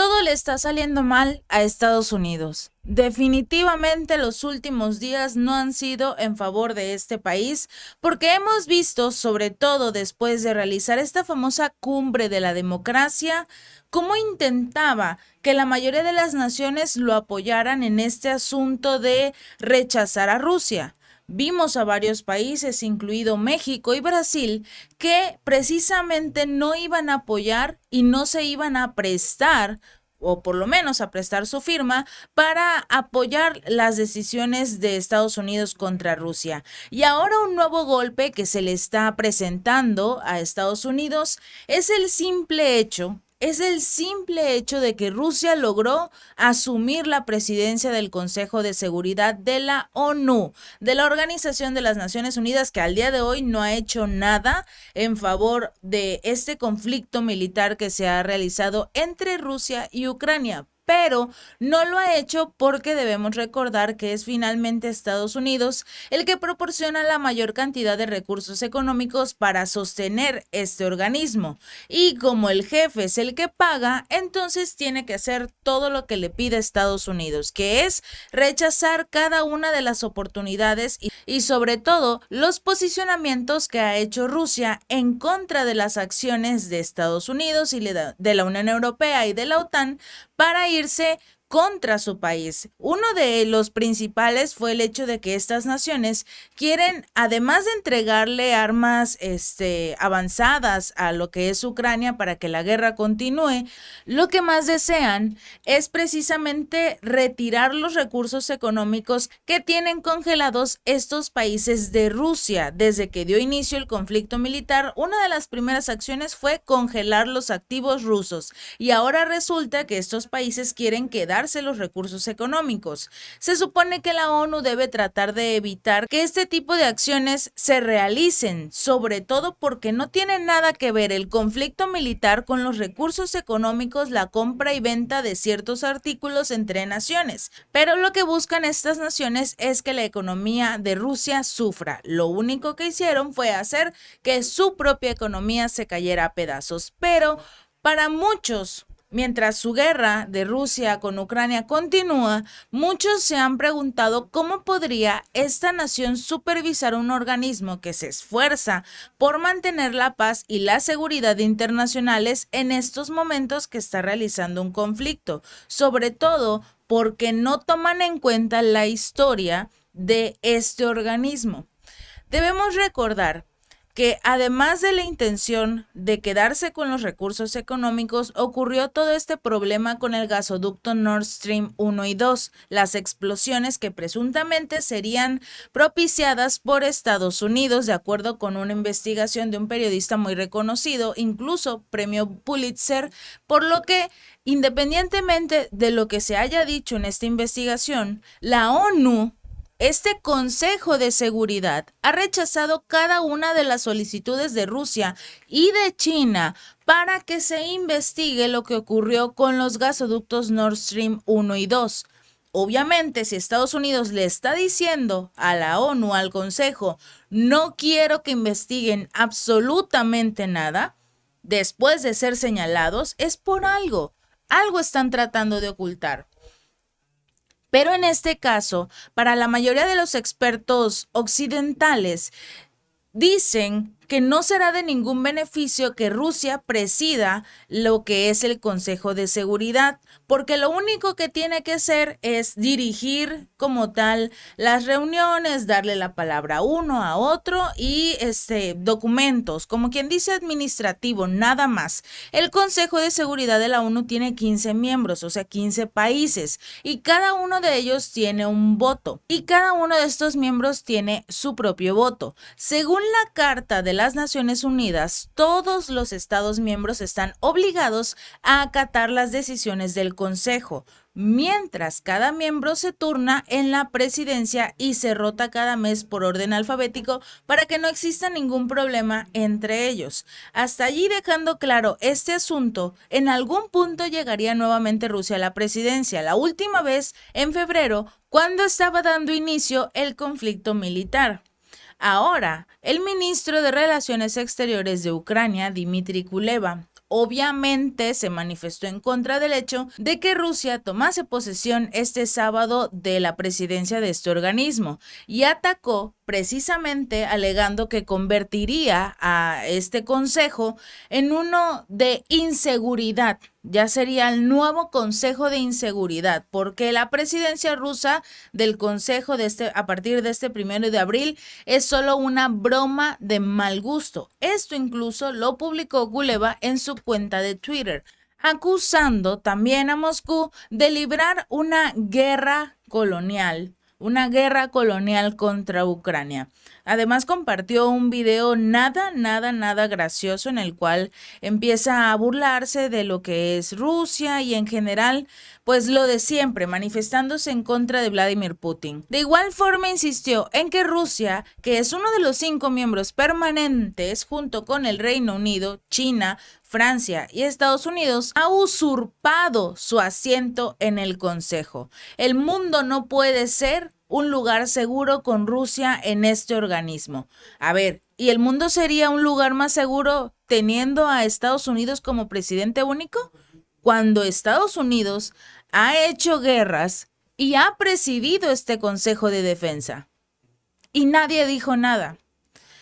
Todo le está saliendo mal a Estados Unidos. Definitivamente los últimos días no han sido en favor de este país porque hemos visto, sobre todo después de realizar esta famosa cumbre de la democracia, cómo intentaba que la mayoría de las naciones lo apoyaran en este asunto de rechazar a Rusia. Vimos a varios países, incluido México y Brasil, que precisamente no iban a apoyar y no se iban a prestar o por lo menos a prestar su firma para apoyar las decisiones de Estados Unidos contra Rusia. Y ahora un nuevo golpe que se le está presentando a Estados Unidos es el simple hecho de que Rusia logró asumir la presidencia del Consejo de Seguridad de la ONU, de la Organización de las Naciones Unidas, que al día de hoy no ha hecho nada en favor de este conflicto militar que se ha realizado entre Rusia y Ucrania. Pero no lo ha hecho porque debemos recordar que es finalmente Estados Unidos el que proporciona la mayor cantidad de recursos económicos para sostener este organismo. Y como el jefe es el que paga, entonces tiene que hacer todo lo que le pide Estados Unidos, que es rechazar cada una de las oportunidades y sobre todo los posicionamientos que ha hecho Rusia en contra de las acciones de Estados Unidos y de la Unión Europea y de la OTAN para irse contra su país. Uno de los principales fue el hecho de que estas naciones quieren, además de entregarle armas avanzadas a lo que es Ucrania para que la guerra continúe, lo que más desean es precisamente retirar los recursos económicos que tienen congelados estos países de Rusia. Desde que dio inicio el conflicto militar, una de las primeras acciones fue congelar los activos rusos y ahora resulta que estos países quieren quedar los recursos económicos. Se supone que la ONU debe tratar de evitar que este tipo de acciones se realicen, sobre todo porque no tiene nada que ver el conflicto militar con los recursos económicos, la compra y venta de ciertos artículos entre naciones. Pero lo que buscan estas naciones es que la economía de Rusia sufra. Lo único que hicieron fue hacer que su propia economía se cayera a pedazos. Pero para muchos, mientras su guerra de Rusia con Ucrania continúa, muchos se han preguntado cómo podría esta nación supervisar un organismo que se esfuerza por mantener la paz y la seguridad internacionales en estos momentos que está realizando un conflicto, sobre todo porque no toman en cuenta la historia de este organismo. Debemos recordar que además de la intención de quedarse con los recursos económicos, ocurrió todo este problema con el gasoducto Nord Stream 1 y 2, las explosiones que presuntamente serían propiciadas por Estados Unidos, de acuerdo con una investigación de un periodista muy reconocido, incluso premio Pulitzer, por lo que, independientemente de lo que se haya dicho en esta investigación, la ONU, este Consejo de Seguridad, ha rechazado cada una de las solicitudes de Rusia y de China para que se investigue lo que ocurrió con los gasoductos Nord Stream 1 y 2. Obviamente, si Estados Unidos le está diciendo a la ONU, al Consejo, no quiero que investiguen absolutamente nada, después de ser señalados, es por algo. Algo están tratando de ocultar. Pero en este caso, para la mayoría de los expertos occidentales, dicen que no será de ningún beneficio que Rusia presida lo que es el Consejo de Seguridad, porque lo único que tiene que hacer es dirigir como tal las reuniones, darle la palabra a uno, a otro y documentos, como quien dice administrativo, nada más. El Consejo de Seguridad de la ONU tiene 15 miembros, o sea, 15 países, y cada uno de ellos tiene un voto, y cada uno de estos miembros tiene su propio voto. Según la Carta de las Naciones Unidas, todos los Estados miembros están obligados a acatar las decisiones del Consejo, mientras cada miembro se turna en la presidencia y se rota cada mes por orden alfabético para que no exista ningún problema entre ellos. Hasta allí dejando claro este asunto, en algún punto llegaría nuevamente Rusia a la presidencia, la última vez en febrero, cuando estaba dando inicio el conflicto militar. Ahora, el ministro de Relaciones Exteriores de Ucrania, Dmitry Kuleba, obviamente se manifestó en contra del hecho de que Rusia tomase posesión este sábado de la presidencia de este organismo y atacó precisamente alegando que convertiría a este consejo en uno de inseguridad. Ya sería el nuevo Consejo de Inseguridad, porque la presidencia rusa del Consejo a partir de este 1 de abril es solo una broma de mal gusto. Esto incluso lo publicó Kuleva en su cuenta de Twitter, acusando también a Moscú de librar una guerra colonial contra Ucrania. Además compartió un video nada gracioso en el cual empieza a burlarse de lo que es Rusia y en general, pues lo de siempre, manifestándose en contra de Vladimir Putin. De igual forma insistió en que Rusia, que es uno de los 5 miembros permanentes junto con el Reino Unido, China, Francia y Estados Unidos, ha usurpado su asiento en el Consejo. El mundo no puede ser un lugar seguro con Rusia en este organismo. A ver, ¿y el mundo sería un lugar más seguro teniendo a Estados Unidos como presidente único? Cuando Estados Unidos ha hecho guerras y ha presidido este Consejo de Defensa. Y nadie dijo nada.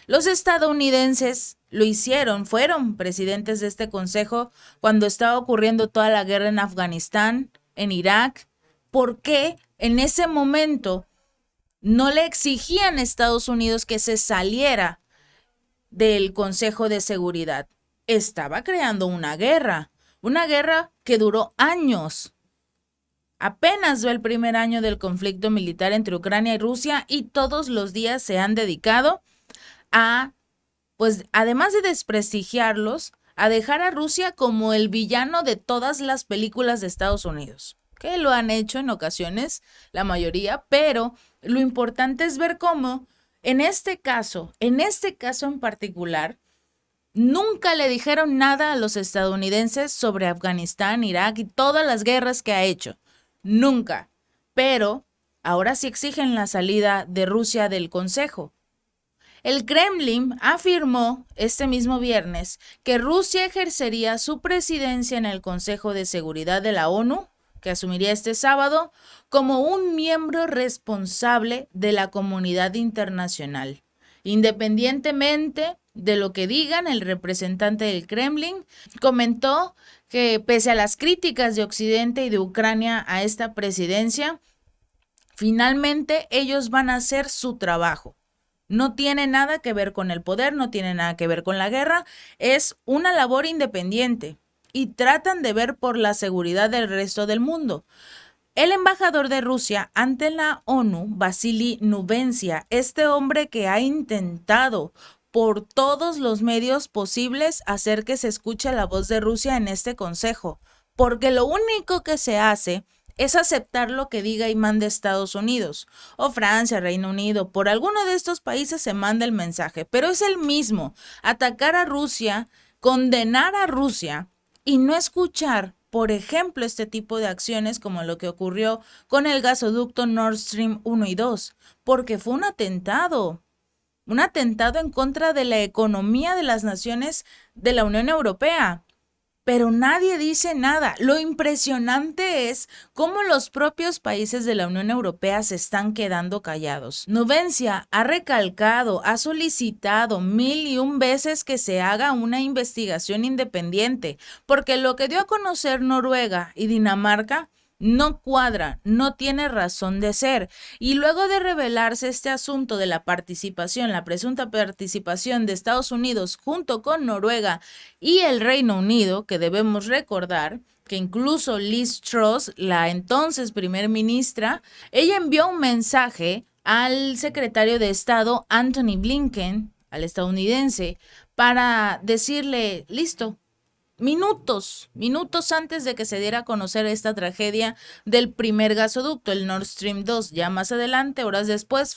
Los estadounidenses lo hicieron, fueron presidentes de este consejo cuando estaba ocurriendo toda la guerra en Afganistán, en Irak. ¿Por qué en ese momento no le exigían a Estados Unidos que se saliera del Consejo de Seguridad? Estaba creando una guerra que duró años. Apenas va el primer año del conflicto militar entre Ucrania y Rusia y todos los días se han dedicado a, pues además de desprestigiarlos, a dejar a Rusia como el villano de todas las películas de Estados Unidos, que lo han hecho en ocasiones, la mayoría, pero lo importante es ver cómo en este caso en particular, nunca le dijeron nada a los estadounidenses sobre Afganistán, Irak y todas las guerras que ha hecho. Nunca. Pero ahora sí exigen la salida de Rusia del Consejo. El Kremlin afirmó este mismo viernes que Rusia ejercería su presidencia en el Consejo de Seguridad de la ONU, que asumiría este sábado, como un miembro responsable de la comunidad internacional. Independientemente de lo que digan, el representante del Kremlin comentó que pese a las críticas de Occidente y de Ucrania a esta presidencia, finalmente ellos van a hacer su trabajo. No tiene nada que ver con el poder, no tiene nada que ver con la guerra, es una labor independiente y tratan de ver por la seguridad del resto del mundo. El embajador de Rusia ante la ONU, Vasily Nubensia, este hombre que ha intentado por todos los medios posibles hacer que se escuche la voz de Rusia en este consejo, porque lo único que se hace es aceptar lo que diga y mande Estados Unidos, o Francia, Reino Unido, por alguno de estos países se manda el mensaje, pero es el mismo, atacar a Rusia, condenar a Rusia y no escuchar, por ejemplo, este tipo de acciones como lo que ocurrió con el gasoducto Nord Stream 1 y 2, porque fue un atentado en contra de la economía de las naciones de la Unión Europea. Pero nadie dice nada. Lo impresionante es cómo los propios países de la Unión Europea se están quedando callados. Nubensia ha recalcado, ha solicitado 1001 veces que se haga una investigación independiente, porque lo que dio a conocer Noruega y Dinamarca no cuadra, no tiene razón de ser. Y luego de revelarse este asunto de la presunta participación de Estados Unidos junto con Noruega y el Reino Unido, que debemos recordar que incluso Liz Truss, la entonces primer ministra, ella envió un mensaje al secretario de Estado Antony Blinken, al estadounidense, para decirle, listo, minutos antes de que se diera a conocer esta tragedia del primer gasoducto, el Nord Stream 2. Ya más adelante, horas después,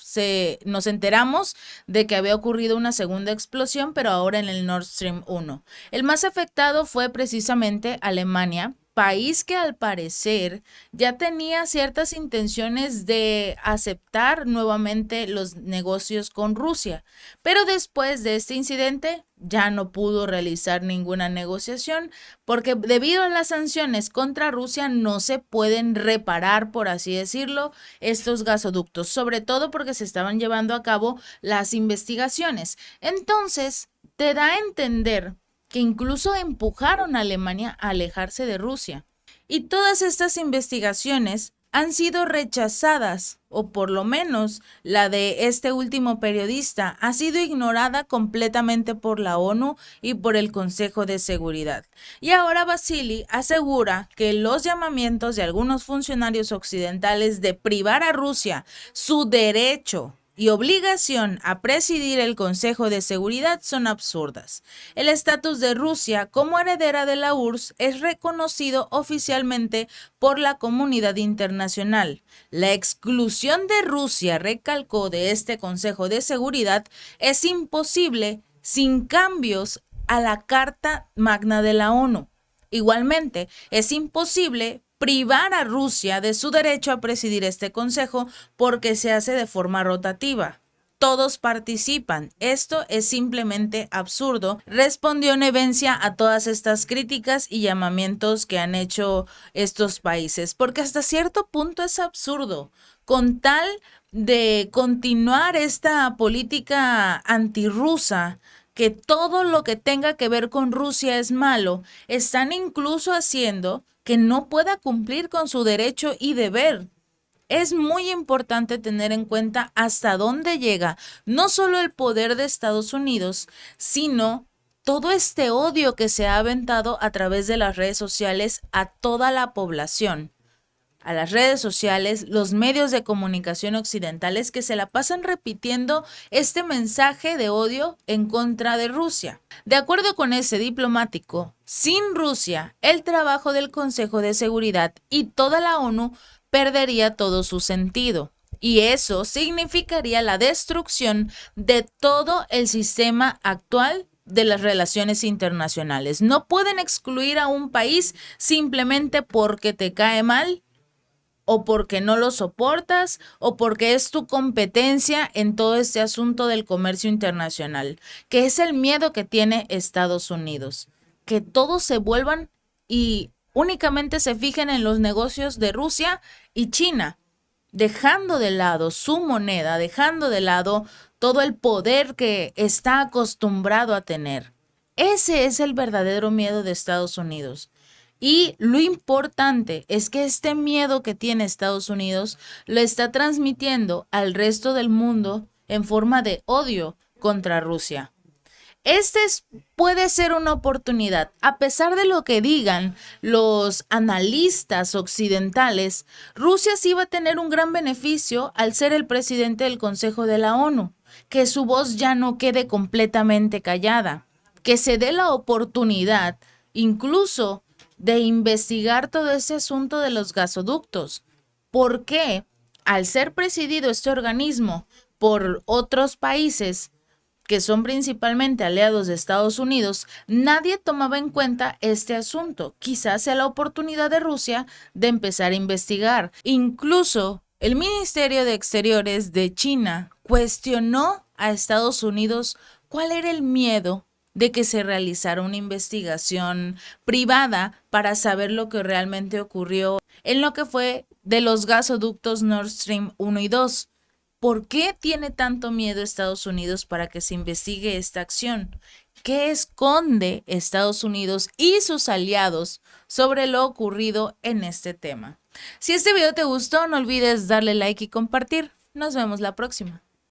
nos enteramos de que había ocurrido una segunda explosión, pero ahora en el Nord Stream 1. El más afectado fue precisamente Alemania, país que al parecer ya tenía ciertas intenciones de aceptar nuevamente los negocios con Rusia, pero después de este incidente ya no pudo realizar ninguna negociación porque debido a las sanciones contra Rusia no se pueden reparar, por así decirlo, estos gasoductos, sobre todo porque se estaban llevando a cabo las investigaciones. Entonces, te da a entender que incluso empujaron a Alemania a alejarse de Rusia. Y todas estas investigaciones han sido rechazadas, o por lo menos la de este último periodista ha sido ignorada completamente por la ONU y por el Consejo de Seguridad. Y ahora Vasily asegura que los llamamientos de algunos funcionarios occidentales de privar a Rusia su derecho y obligación a presidir el Consejo de Seguridad son absurdas. El estatus de Rusia como heredera de la URSS es reconocido oficialmente por la comunidad internacional. La exclusión de Rusia, recalcó, de este Consejo de Seguridad es imposible sin cambios a la Carta Magna de la ONU. Igualmente, es imposible privar a Rusia de su derecho a presidir este consejo porque se hace de forma rotativa. Todos participan. Esto es simplemente absurdo, respondió Nevencia a todas estas críticas y llamamientos que han hecho estos países, porque hasta cierto punto es absurdo. Con tal de continuar esta política antirrusa, que todo lo que tenga que ver con Rusia es malo, están incluso haciendo que no pueda cumplir con su derecho y deber. Es muy importante tener en cuenta hasta dónde llega no solo el poder de Estados Unidos, sino todo este odio que se ha aventado a través de las redes sociales a toda la población. A las redes sociales, los medios de comunicación occidentales que se la pasan repitiendo este mensaje de odio en contra de Rusia. De acuerdo con ese diplomático, sin Rusia, el trabajo del Consejo de Seguridad y toda la ONU perdería todo su sentido. Y eso significaría la destrucción de todo el sistema actual de las relaciones internacionales. No pueden excluir a un país simplemente porque te cae mal, o porque no lo soportas, o porque es tu competencia en todo este asunto del comercio internacional, que es el miedo que tiene Estados Unidos, que todos se vuelvan y únicamente se fijen en los negocios de Rusia y China, dejando de lado su moneda, dejando de lado todo el poder que está acostumbrado a tener. Ese es el verdadero miedo de Estados Unidos. Y lo importante es que este miedo que tiene Estados Unidos lo está transmitiendo al resto del mundo en forma de odio contra Rusia. Puede ser una oportunidad. A pesar de lo que digan los analistas occidentales, Rusia sí va a tener un gran beneficio al ser el presidente del Consejo de la ONU, que su voz ya no quede completamente callada, que se dé la oportunidad incluso de investigar todo ese asunto de los gasoductos. ¿Por qué? Al ser presidido este organismo por otros países que son principalmente aliados de Estados Unidos, nadie tomaba en cuenta este asunto. Quizás sea la oportunidad de Rusia de empezar a investigar. Incluso el Ministerio de Exteriores de China cuestionó a Estados Unidos cuál era el miedo de que se realizara una investigación privada para saber lo que realmente ocurrió en lo que fue de los gasoductos Nord Stream 1 y 2. ¿Por qué tiene tanto miedo Estados Unidos para que se investigue esta acción? ¿Qué esconde Estados Unidos y sus aliados sobre lo ocurrido en este tema? Si este video te gustó, no olvides darle like y compartir. Nos vemos la próxima.